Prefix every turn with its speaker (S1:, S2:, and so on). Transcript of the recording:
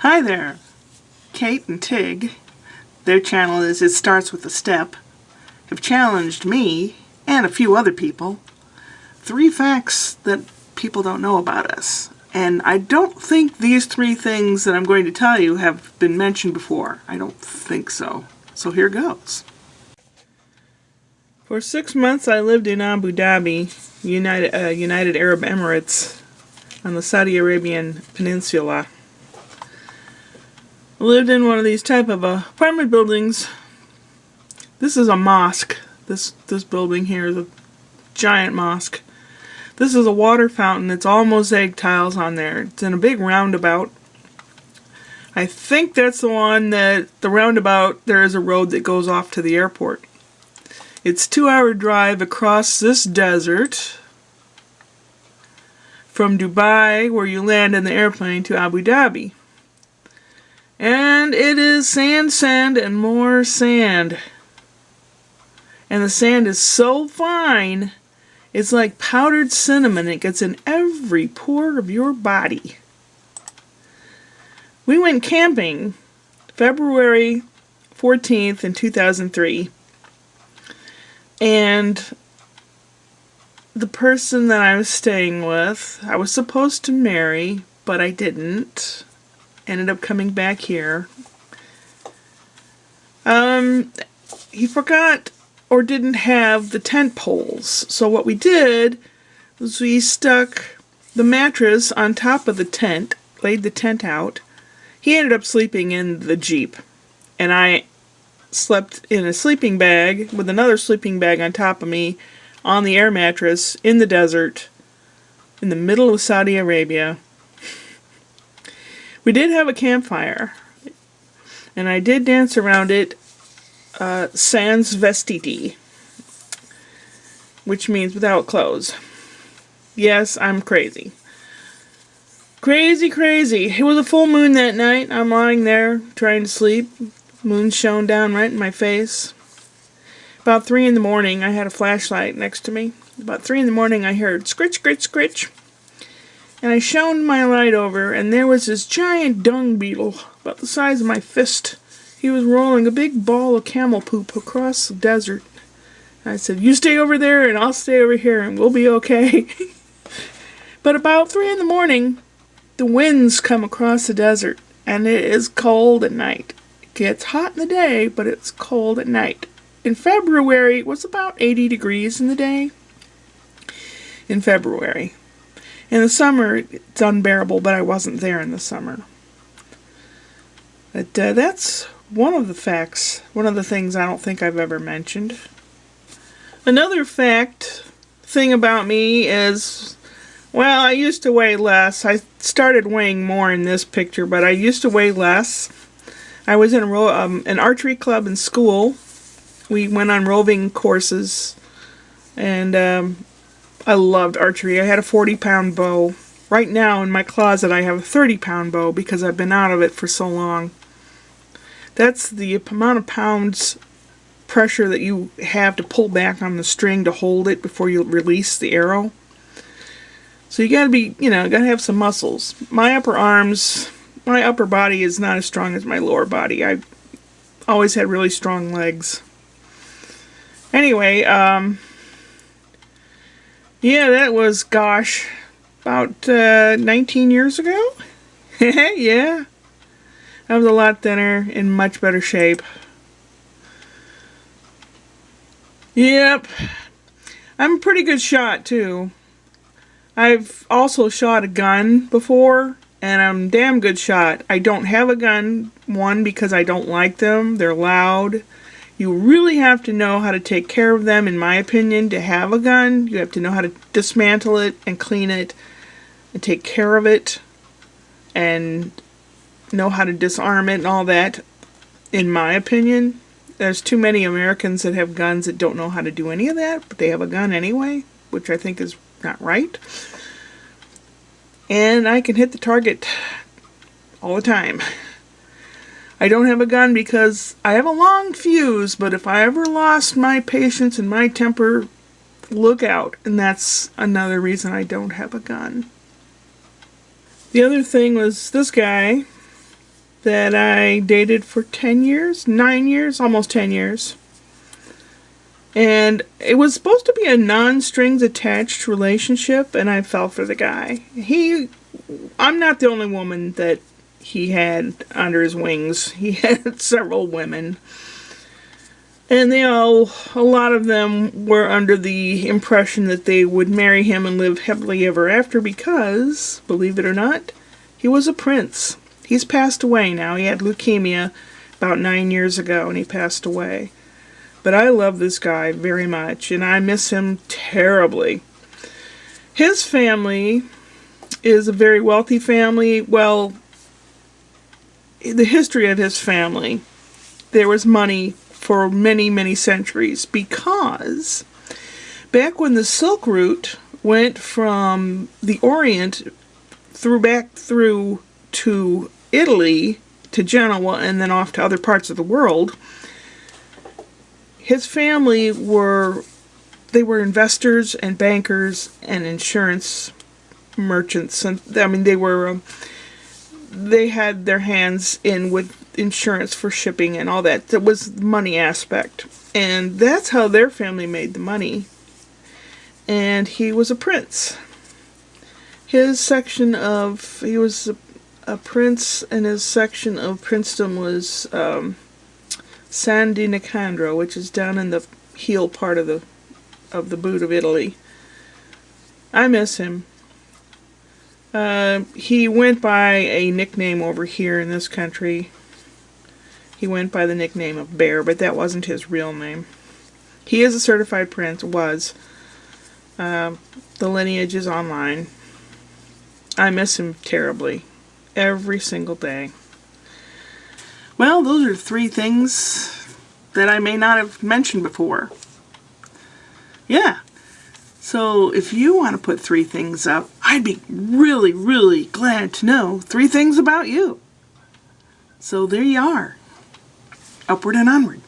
S1: Hi there! Kate and Tig, their channel is It Starts With a Step, have challenged me, and a few other people, 3 facts that people don't know about us. And I don't think these 3 things that I'm going to tell you have been mentioned before. I don't think so. So here goes. For 6 months I lived in Abu Dhabi, United Arab Emirates, on the Saudi Arabian Peninsula. I lived in one of these type of apartment buildings. This is a mosque. This building here is a giant mosque. This is a water fountain. It's all mosaic tiles on there. It's in a big roundabout. I think that's the one that, the roundabout, there is a road that goes off to the airport. It's a 2-hour drive across this desert from Dubai, where you land in the airplane, to Abu Dhabi. And it is sand, sand, and more sand. And the sand is so fine, it's like powdered cinnamon. It gets in every pore of your body. We went camping February 14th in 2003. And the person that I was staying with, I was supposed to marry, but I didn't. Ended up coming back here. He forgot or didn't have the tent poles. So what we did was we stuck the mattress on top of the tent, laid the tent out. He ended up sleeping in the Jeep. And I slept in a sleeping bag with another sleeping bag on top of me on the air mattress in the desert in the middle of Saudi Arabia. We did have a campfire, and I did dance around it sans vestiti, which means without clothes. Yes, I'm crazy. Crazy, crazy. It was a full moon that night. I'm lying there trying to sleep. Moon shone down right in my face. About 3 in the morning, I had a flashlight next to me. About 3 in the morning, I heard scritch, scritch, scritch. And I shone my light over, and there was this giant dung beetle, about the size of my fist. He was rolling a big ball of camel poop across the desert. I said, "You stay over there, and I'll stay over here, and we'll be okay." But about 3 in the morning, the winds come across the desert, and it is cold at night. It gets hot in the day, but it's cold at night. In February, it was about 80 degrees in the day. In February. In the summer, it's unbearable, but I wasn't there in the summer. But that's one of the facts, one of the things I don't think I've ever mentioned. Another thing about me is, well, I used to weigh less. I started weighing more in this picture, but I used to weigh less. I was in an archery club in school. We went on roving courses, and I loved archery. I had a 40-pound bow. Right now in my closet I have a 30-pound bow because I've been out of it for so long. That's the amount of pounds pressure that you have to pull back on the string to hold it before you release the arrow. So you gotta be, gotta have some muscles. My upper body is not as strong as my lower body. I've always had really strong legs. Anyway, yeah, that was, gosh, about 19 years ago? Yeah. I was a lot thinner, in much better shape. Yep. I'm a pretty good shot, too. I've also shot a gun before, and I'm a damn good shot. I don't have a gun, one, because I don't like them. They're loud. You really have to know how to take care of them, in my opinion, to have a gun. You have to know how to dismantle it and clean it and take care of it and know how to disarm it and all that, in my opinion. There's too many Americans that have guns that don't know how to do any of that, but they have a gun anyway, which I think is not right. And I can hit the target all the time. I don't have a gun because I have a long fuse, but if I ever lost my patience and my temper, look out. And that's another reason I don't have a gun. The other thing was this guy. that I dated for 10 years, 9 years, almost 10 years. And it was supposed to be a non-strings attached relationship, and I fell for the guy. I'm not the only woman that he had under his wings. He had several women. And a lot of them were under the impression that they would marry him and live happily ever after because, believe it or not, he was a prince. He's passed away now. He had leukemia about 9 years ago, and he passed away. But I love this guy very much, and I miss him terribly. His family is a very wealthy family. Well, the history of his family, there was money for many, many centuries because back when the Silk Route went from the Orient back through to Italy, to Genoa, and then off to other parts of the world, his family were investors and bankers and insurance merchants, and I mean they had their hands in with insurance for shipping and all that. That was the money aspect, and that's how their family made the money. And he was a prince. He was a prince, and his section of princedom was San di Nicandro, which is down in the heel part of the boot of Italy. I miss him. He went by a nickname over here in this country. He went by the nickname of Bear, but that wasn't his real name. He is a certified prince, was. The lineage is online. I miss him terribly. Every single day. Well, those are 3 things that I may not have mentioned before. Yeah. So if you want to put 3 things up, I'd be really, really glad to know 3 things about you. So there you are. Upward and onward.